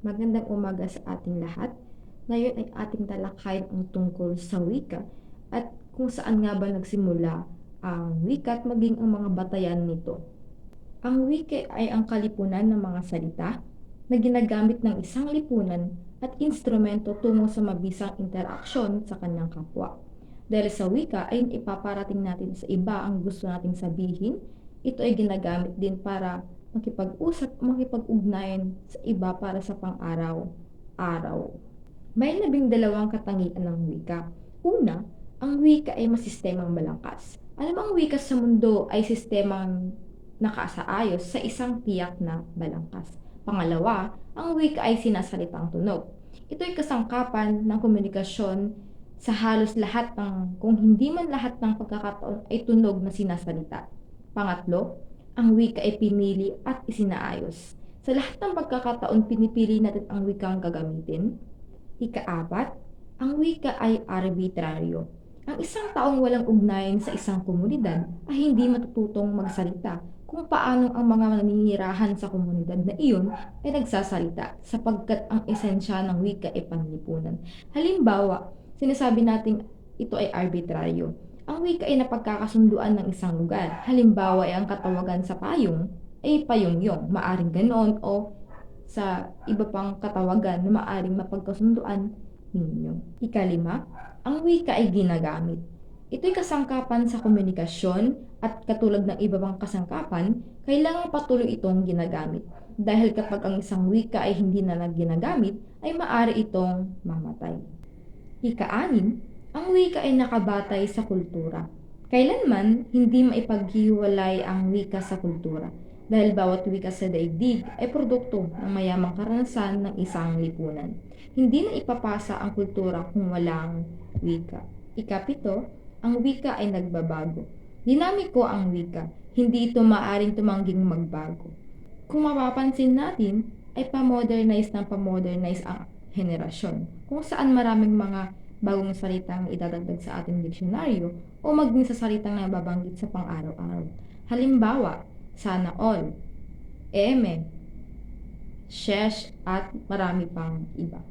Magandang umaga sa ating lahat. Ngayon ay ating talakayin ang tungkol sa wika at kung saan nga ba nagsimula ang wika at maging ang mga batayan nito. Ang wika ay ang kalipunan ng mga salita na ginagamit ng isang lipunan at instrumento tungo sa mabisang interaksyon sa kanyang kapwa. Dahil sa wika ay ipaparating natin sa iba ang gusto nating sabihin, ito ay ginagamit din para makipag-usap o makipag-ugnayan sa iba para sa pang-araw-araw. May 12 katangian ng wika. Una, ang wika ay masistemang malangkas. Alam ang wika sa mundo ay sistemang nakasaayos sa isang tiyak na balangkas. Pangalawa, ang wika ay sinasalitang tunog. Ito ay kasangkapan ng komunikasyon sa halos lahat kung hindi man lahat ng pagkakataon ay tunog na sinasalita. Pangatlo, ang wika ay pinili at isinaayos. Sa lahat ng pagkakataon, pinipili natin ang wikang gagamitin. Ika-4, ang wika ay arbitraryo. Ang isang taong walang ugnayan sa isang komunidad ay hindi matututong magsalita kung paano ang mga naninirahan sa komunidad na iyon ay nagsasalita sapagkat ang esensya ng wika ay panlipunan. Halimbawa, sinasabi nating ito ay arbitraryo. Ang wika ay napagkakasunduan ng isang lugar. Halimbawa ay ang katawagan sa payong ay payongyong, maaring ganoon o sa iba pang katawagan na maaring mapagkasunduan ninyo. Ikalima, ang wika ay ginagamit. Ito'y kasangkapan sa komunikasyon at katulad ng iba pang kasangkapan, kailangang patuloy itong ginagamit. Dahil kapag ang isang wika ay hindi na ginagamit, ay maaari itong mamatay. Ika-anim, ang wika ay nakabatay sa kultura. Kailanman hindi maipaghiwalay ang wika sa kultura dahil bawat wika sa daigdig ay produkto ng mayamang karanasan ng isang lipunan. Hindi na ipapasa ang kultura kung walang wika. Ikapito, ang wika ay nagbabago. Dinamiko ang wika, hindi ito maaring tumangging magbago. Kung mapapansin natin, ay pa-modernize ang henerasyon, kung saan maraming mga bagong salitang idadagdag sa ating diksyonaryo o maging sa salitang nababanggit sa pang-araw-araw. Halimbawa, sana all, eme, shesh at marami pang iba.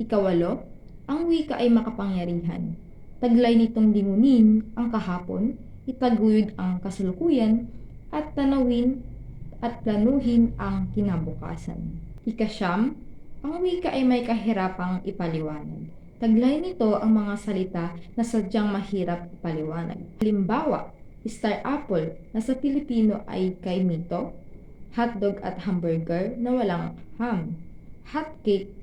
Ikawalo, ang wika ay makapangyarihan. Taglay nitong lingunin ang kahapon, itaguyod ang kasalukuyan, at tanawin at planuhin ang kinabukasan. Ikasyam, ang wika ay may kahirapang ipaliwanag. Taglay nito ang mga salita na sadyang mahirap ipaliwanag. Halimbawa, star apple na sa Pilipino ay kay mito, hotdog at hamburger na walang ham, hotcake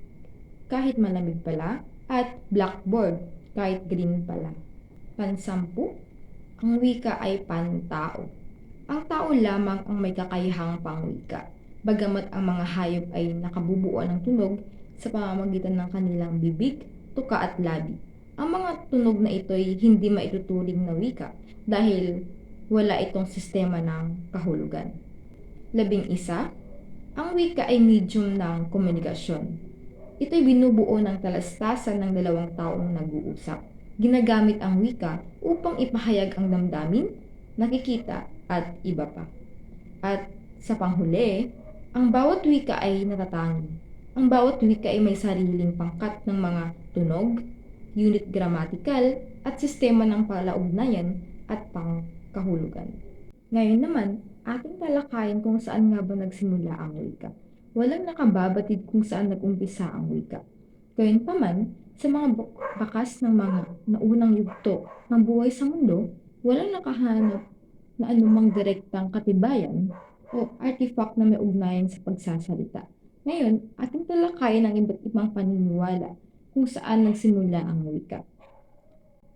kahit malamig pala, at blackboard kahit green pala. Pansampu, ang wika ay pantao. Ang tao lamang ang may kakayahang pangwika, bagamat ang mga hayop ay nakabubuo ng tunog sa pamamagitan ng kanilang bibig, tuka at labi. Ang mga tunog na ito ay hindi maituturing na wika dahil wala itong sistema ng kahulugan. 11, ang wika ay medium ng komunikasyon. Ito'y binubuo ng talastasan ng dalawang taong nag-uusap. Ginagamit ang wika upang ipahayag ang damdamin, nakikita at iba pa. At sa panghuli, ang bawat wika ay natatangi. Ang bawat wika ay may sariling pangkat ng mga tunog, unit grammatical, at sistema ng palaugnayan at pangkahulugan. Ngayon naman, ating talakayin kung saan nga ba nagsimula ang wika. Walang nakababatid kung saan nag-umpisa ang wika. Gayunpaman, sa mga bakas ng mga naunang yugto ng buhay sa mundo, walang nakahanap na anumang direktang katibayan o artifact na may ugnayan sa pagsasalita. Ngayon, ating talakayin ang iba't ibang paniniwala kung saan nagsimula ang wika.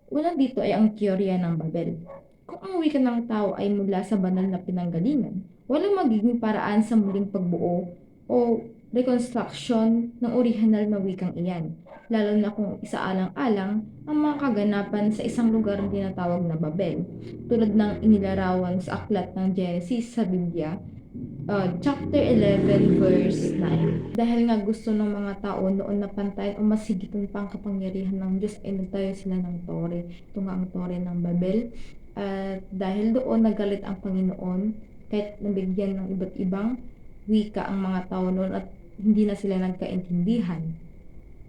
Una dito ay ang teorya ng Babel. Kung ang wika ng tao ay mula sa banal na pinanggalingan, walang magiging paraan sa muling pagbuo o reconstruction ng orihinal na wikang iyan, lalo na kung isaalang-alang ang mga kaganapan sa isang lugar na tinatawag na Babel, tulad ng inilarawan sa aklat ng Genesis sa Biblia, chapter 11, verse 9. Dahil nga gusto ng mga tao noon na pantayin o masigitan pang kapangyarihan ng Diyos, ay nagtayo sila ng tore. Ito nga ang tore ng Babel. At dahil doon nagalit ang Panginoon, kahit nabigyan ng iba't ibang wika ang mga tao noon at hindi na sila nagkaintindihan.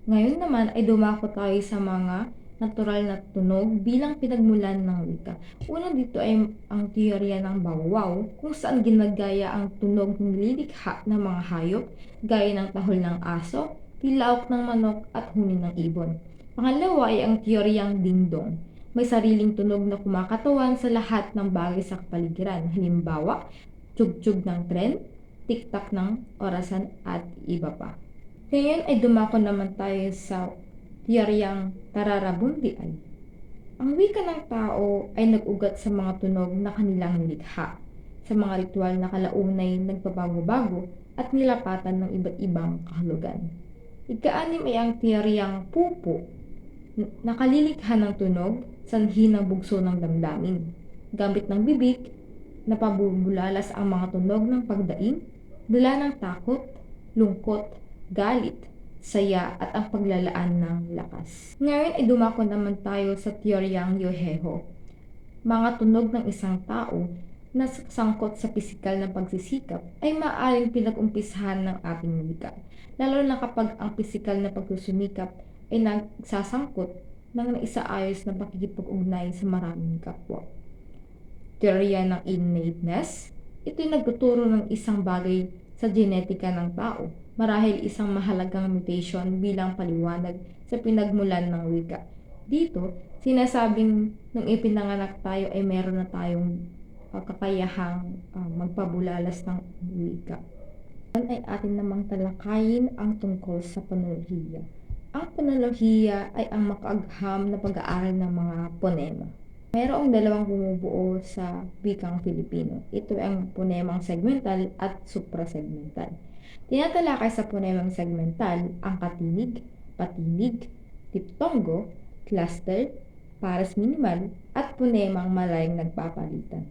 Ngayon naman ay dumako tayo sa mga natural na tunog bilang pinagmulan ng wika. Una dito ay ang teorya ng bawwaw, kung saan ginagaya ang tunog ng nililikha ng mga hayop gaya ng tahol ng aso, tilaok ng manok at huni ng ibon. Pangalawa ay ang teoryang dingdong. May sariling tunog na kumakatawan sa lahat ng bagay sa kapaligiran. Halimbawa, tug-tug ng tren, tik-tak ng orasan at iba pa. Ngayon ay dumako naman tayo sa teoryang tararabundian. Ang wika ng tao ay nag-ugat sa mga tunog na kanilang nilikha, sa mga ritual na kalaunay nagpabago-bago at nilapatan ng iba't ibang kahulugan. Ika-anim ay ang teoryang pupo, nakalilikha ng tunog, sanhi ng bugso ng damdamin. Gamit ng bibig, napabubulalas ang mga tunog ng pagdaing, dala ng takot, lungkot, galit, saya at ang paglalaan ng lakas. Ngayon ay dumako naman tayo sa teoryang Yoheho. Mga tunog ng isang tao na sangkot sa pisikal na pagsisikap ay maaaring pinag-umpisahan ng ating wika, lalo na kapag ang pisikal na pagsusumikap ay nagsasangkot ng naisaayos na pakikipag-ugnay sa maraming kapwa. Teorya ng innateness, ito'y nagtuturo ng isang bagay sa genetika ng tao, marahil isang mahalagang mutation bilang paliwanag sa pinagmulan ng wika. Dito, sinasabing nung ipinanganak tayo ay meron na tayong kakayahang magpabulalas ng wika. Ngayon ay atin namang talakayin ang tungkol sa ponolohiya. Ang ponolohiya ay ang makaagham na pag-aaral ng mga ponema. Mayroong dalawang bumubuo sa wikang Filipino. Ito ang ponemang segmental at suprasegmental. Tinatalakay sa ponemang segmental ang katinig, patinig, diptongo, cluster, pares minimal, at ponemang malayang nagpapalitan.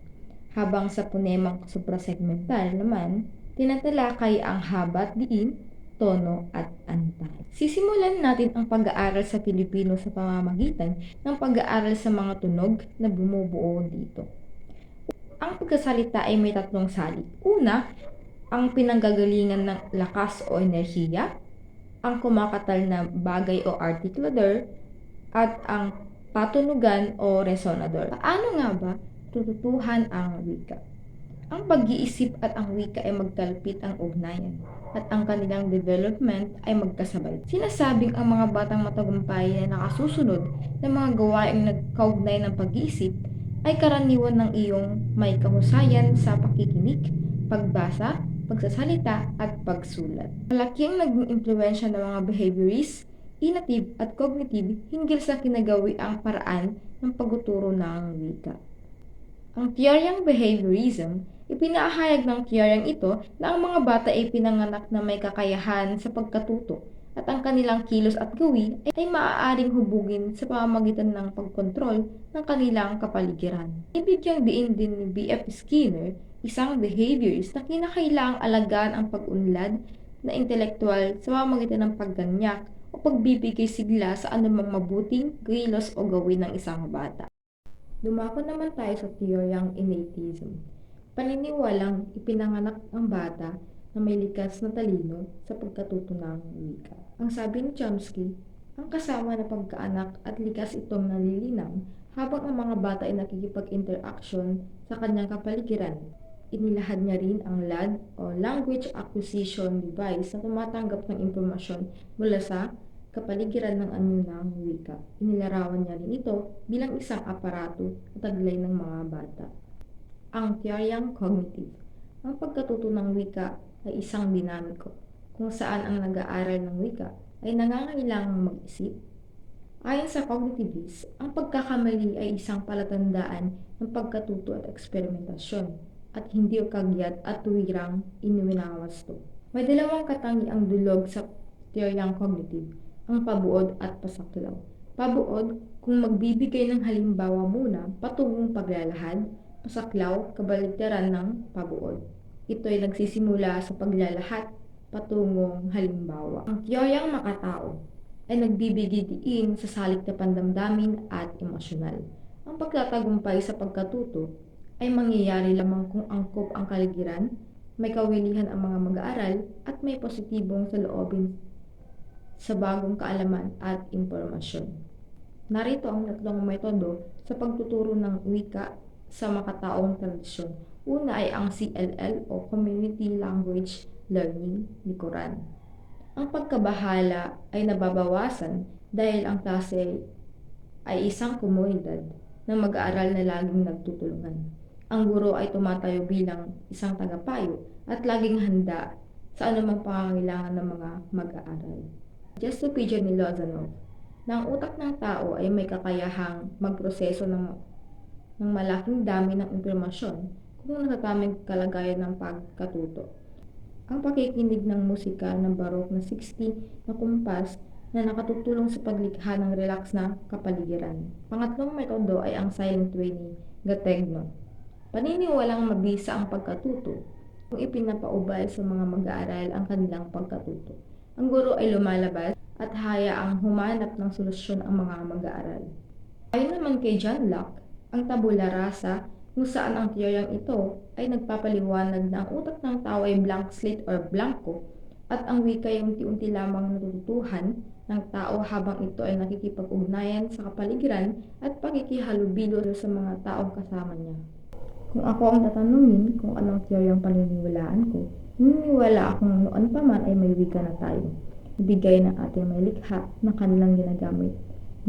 Habang sa ponemang suprasegmental naman, tinatalakay ang habat, diin, tono at antay. Sisimulan natin ang pag-aaral sa Filipino sa pamamagitan ng pag-aaral sa mga tunog na bumubuo dito. Ang pagkasalita ay may tatlong salik. Una, ang pinanggagalingan ng lakas o enerhiya, ang kumakatal na bagay o articulador, at ang patunugan o resonador. Paano nga ba tututuhan ang wika? Ang pag-iisip at ang wika ay magkalapit ang ugnayan at ang kanilang development ay magkasabay. Sinasabing ang mga batang matagumpay na nakasusunod ng mga gawaing nagkaugnay ng pag-iisip ay karaniwan ng iyong may kahusayan sa pakikinig, pagbasa, pagsasalita at pagsulat. Malaki ang naging impluwensya ng mga behaviorist, inative at cognitive hinggil sa kinagawi ang paraan ng pagtuturo ng wika. Ang teoryang behaviorism, ipinahayag ng teoryang ito na ang mga bata ay pinanganak na may kakayahan sa pagkatuto at ang kanilang kilos at gawi ay maaaring hubugin sa pamamagitan ng pagkontrol ng kanilang kapaligiran. Ibigyang diin din ni B.F. Skinner, isang behaviorist, na kinakailangang alagaan ang pag-unlad na intelektual sa pamamagitan ng pagganyak o pagbibigay sigla sa anumang mabuting kilos o gawin ng isang bata. Dumako naman tayo sa teoryang innatism. Paniniwalang ipinanganak ang bata na may likas na talino sa pagkatuto ng wika. Ang sabi ni Chomsky, ang kasama na pagkaanak at likas itong nalilinang habang ang mga bata ay nakikipag-interaction sa kanyang kapaligiran. Inilahad niya rin ang LAD o Language Acquisition Device na tumatanggap ng impormasyon mula sa kapaligiran ng anyo ng wika. Inilarawan niya rin ito bilang isang aparato na taglay ng mga bata. Ang teoryang cognitive. Ang pagkatuto ng wika ay isang dinamiko, kung saan ang nag-aaral ng wika ay nangangailangang mag-isip. Ayon sa cognitivists, ang pagkakamali ay isang palatandaan ng pagkatuto at eksperimentasyon, at hindi kagyat at tuwirang inuwinawasto. May dalawang katangiang dulog sa teoryang cognitive, ang pabuod at pasaklaw. Pabuod, kung magbibigay ng halimbawa muna patungong paglalahad, pasaklaw, kabaligtaran ng pabuod. Ito ay nagsisimula sa paglalahat patungong halimbawa. Ang teoryang makatao ay nagbibigay diin sa salik na pandamdamin at emosyonal. Ang pagtatagumpay sa pagkatuto ay mangyayari lamang kung angkop ang kaligiran, may kawilihan ang mga mag-aaral at may positibong saloobin sa bagong kaalaman at impormasyon. Narito ang tatlong metodo sa pagtuturo ng wika sa makataong tradisyon. Una ay ang CLL o Community Language Learning likuran. Ang pagkabahala ay nababawasan dahil ang klase ay isang komunidad ng mag-aaral na laging nagtutulungan. Ang guro ay tumatayo bilang isang tagapayo at laging handa sa anumang pangangailangan ng mga mag-aaral. Justopedia ni Lozanov, na ang utak ng tao ay may kakayahang magproseso ng malaking dami ng impormasyon kung natataming kalagayan ng pagkatuto. Ang pakikinig ng musika ng Baroque na 60 na kumpas na nakatutulong sa paglikha ng relax na kapaligiran. Pangatlong metodo ay ang silent way ni Gategno. Paniniwalang mabisa ang pagkatuto kung ipinapaubay sa mga mag-aaral ang kanilang pagkatuto. Ang guro ay lumalabas at hayaang humanap ng solusyon ang mga mag-aaral. Ayon naman kay John Locke, ang tabula rasa kung saan ang teoryang ito ay nagpapaliwanag na ang utak ng tao ay blank slate or blanco at ang wika ay unti-unti lamang natututuhan ng tao habang ito ay nakikipag-ugnayan sa kapaligiran at pakikihalubilo sa mga taong kasama niya. Kung ako ang tatanungin kung anong teoryang paniniwalaan ko, naniniwala akong noon pa man ay may wika na tayo. Ibigay ng ating may likha na kanilang ginagamit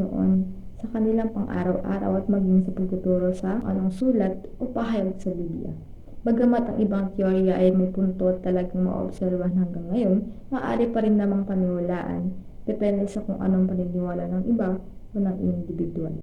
noon sa kanilang pang-araw-araw at maging sa pagtuturo sa anong sulat o pahayag sa Biblia. Bagamat ang ibang teorya ay may punto at talagang maobserbahan hanggang ngayon, maaari pa rin namang paniwalaan, depende sa kung anong paniniwala ng iba o ng individual.